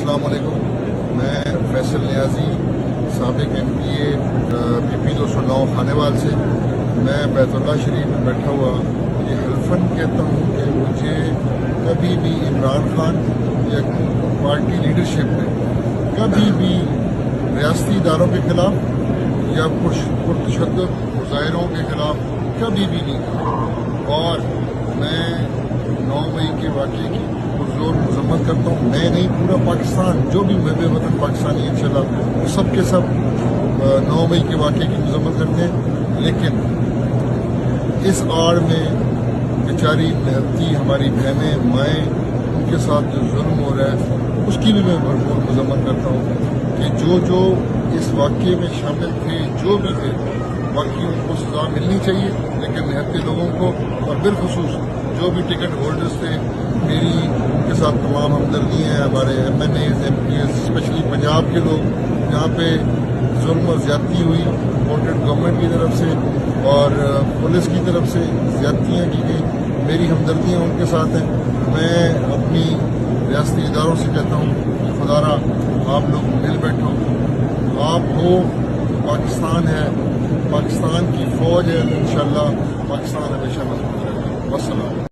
السلام علیکم. میں فیصل نیازی سابق MPA PP 209 خانے وال سے. میں بیت اللہ شریف میں بیٹھا ہوا یہ حلفاً کہتا ہوں کہ مجھے کبھی بھی عمران خان یا پارٹی لیڈرشپ نے کبھی بھی ریاستی اداروں کے خلاف یا پرتشدد مظاہروں کے خلاف کبھی بھی نہیں کہا. اور میں 9 مئی کے واقعے کی پرزور مذمت کرتا ہوں. میں نہیں، پورا پاکستان، جو بھی محب وطن پاکستانی ہے انشاءاللہ وہ سب کے سب 9 مئی کے واقعے کی مذمت کرتے ہیں. لیکن اس آڑ میں بیچاری نہتی ہماری بہنیں مائیں ان کے ساتھ جو ظلم ہو رہا ہے اس کی بھی میں بھرپور مذمت کرتا ہوں کہ جو اس واقعے میں شامل تھے، جو بھی تھے، باقی ان کو سزا ملنی چاہیے. لیکن نہتے لوگوں کو اور بالخصوص جو بھی ٹکٹ ہولڈرز تھے، میری ان کے ساتھ تمام ہمدردی ہیں. ہمارے MNAs MPs اسپیشلی پنجاب کے لوگ جہاں پہ ظلم اور زیادتی ہوئی ووٹڈ گورنمنٹ کی طرف سے اور پولیس کی طرف سے زیادتیاں کی گئی، میری ہمدردیاں ان کے ساتھ ہیں. میں اپنی ریاستی اداروں سے کہتا ہوں کہ خدا را آپ لوگ مل بیٹھو، آپ ہو، پاکستان ہے، پاکستان کی فوج ہے، انشاءاللہ پاکستان ہمیشہ مضبوط رہے گا. والسلام.